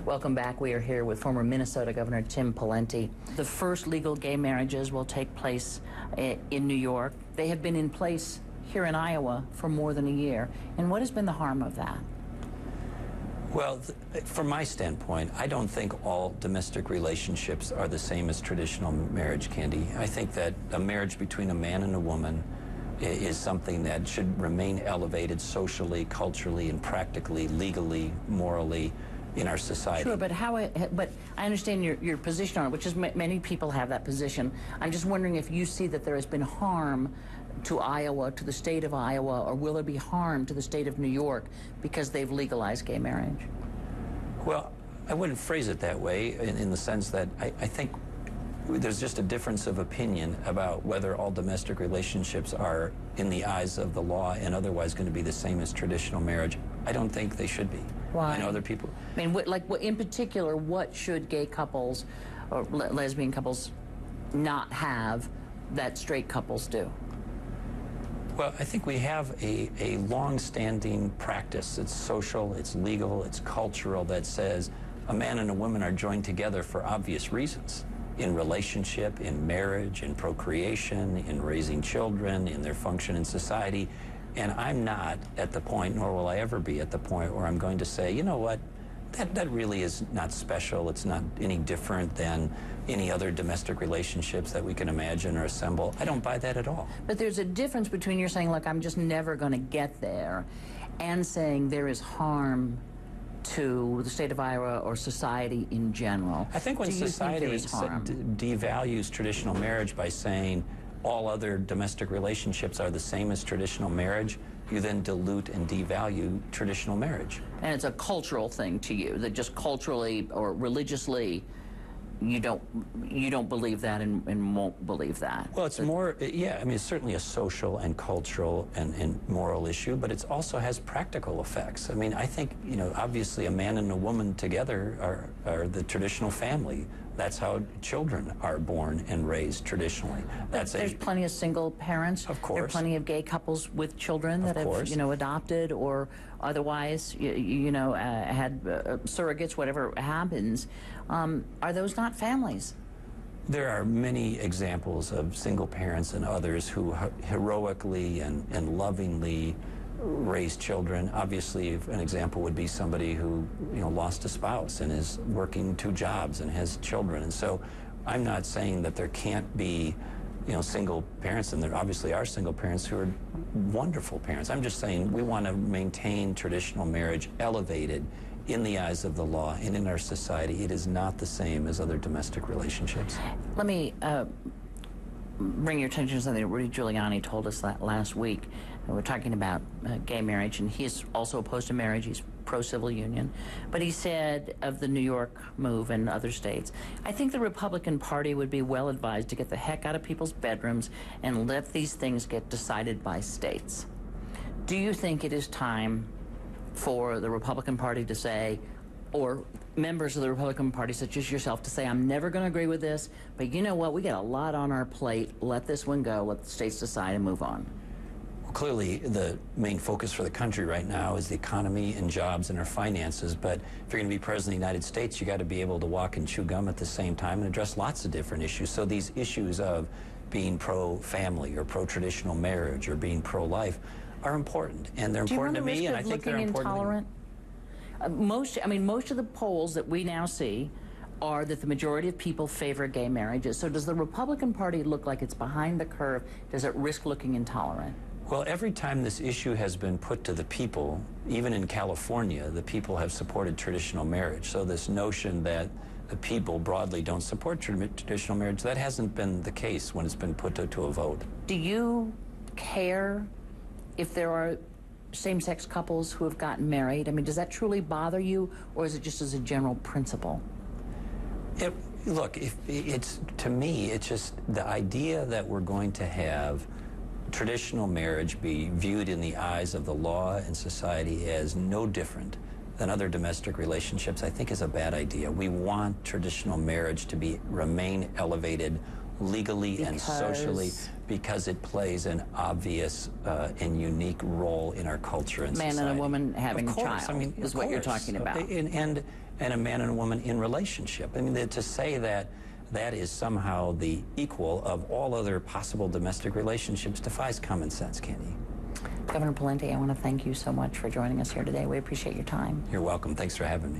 Welcome back. We are here with former Minnesota Governor Tim Pawlenty. The first legal gay marriages will take place in New York. They have been in place here in Iowa for more than a year. And what has been the harm of that? Well, from my standpoint, I don't think all domestic relationships are the same as traditional marriage, Candy. I think that a marriage between a man and a woman is something that should remain elevated socially, culturally, and practically, legally, morally in our society. Sure, but but I understand your position on it, which is many people have that position. I'm just wondering if you see that there has been harm to Iowa, to the state of Iowa, or will there be harm to the state of New York because they've legalized gay marriage? Well, I wouldn't phrase it that way in the sense that I think there's just a difference of opinion about whether all domestic relationships are, in the eyes of the law, and otherwise going to be the same as traditional marriage. I don't think they should be. Why? I know other people. I mean, in particular, what should gay couples or lesbian couples not have that straight couples do? Well, I think we have a long-standing practice. It's social, it's legal, it's cultural, that says a man and a woman are joined together for obvious reasons. In relationship, in marriage, in procreation, in raising children, in their function in society. And I'm not at the point, nor will I ever be at the point, where I'm going to say, you know what, that really is not special. It's not any different than any other domestic relationships that we can imagine or assemble. I don't buy that at all. But there's a difference between you're saying, look, I'm just never going to get there, and saying there is harm to the state of Iowa or society in general. I think when society devalues traditional marriage by saying all other domestic relationships are the same as traditional marriage, you then dilute and devalue traditional marriage. And it's a cultural thing to you, that just culturally or religiously you don't believe that and won't believe that. Well, it's more, yeah, I mean, it's certainly a social and cultural and moral issue, but it also has practical effects. I mean, I think, you know, obviously a man and a woman together are the traditional family. That's how children are born and raised traditionally. There's plenty of single parents. Of course. There are plenty of gay couples with children that have, you know, adopted or otherwise, had surrogates, whatever happens. Are those not families? There are many examples of single parents and others who heroically and lovingly raise children. Obviously, an example would be somebody who, you know, lost a spouse and is working 2 jobs and has children. And so I'm not saying that there can't be, you know, single parents, and there obviously are single parents who are wonderful parents. I'm just saying we want to maintain traditional marriage elevated in the eyes of the law and in our society. It is not the same as other domestic relationships. Let me bring your attention to something that Rudy Giuliani told us last week. We're talking about gay marriage, and he's also opposed to marriage. He's pro-civil union. But he said of the New York move and other states, I think the Republican Party would be well advised to get the heck out of people's bedrooms and let these things get decided by states. Do you think it is time for the Republican Party to say, or members of the Republican Party, such as yourself, to say, I'm never going to agree with this, but you know what, we got a lot on our plate, let this one go, let the states decide and move on? Well, clearly, the main focus for the country right now is the economy and jobs and our finances, but if you're going to be president of the United States, you got to be able to walk and chew gum at the same time and address lots of different issues. So these issues of being pro-family or pro-traditional marriage or being pro-life are important, and they're important to me, and I think they're important. Most of the polls that we now see are that the majority of people favor gay marriages. So does the Republican Party look like it's behind the curve? Does it risk looking intolerant? Well, every time this issue has been put to the people, even in California, the people have supported traditional marriage. So this notion that the people broadly don't support traditional marriage, that hasn't been the case when it's been put to a vote. Do you care if there are same-sex couples who have gotten married? I mean, does that truly bother you, or is it just as a general principle? Look, to me, it's just the idea that we're going to have traditional marriage be viewed in the eyes of the law and society as no different than other domestic relationships, I think is a bad idea. We want traditional marriage to remain elevated legally and socially, because it plays an obvious and unique role in our culture and society. Man and a woman having Of course, a child, I mean, is what you're talking about. And a man and a woman in relationship. I mean, to say that that is somehow the equal of all other possible domestic relationships defies common sense, Candy. Governor Pawlenty, I want to thank you so much for joining us here today. We appreciate your time. You're welcome. Thanks for having me.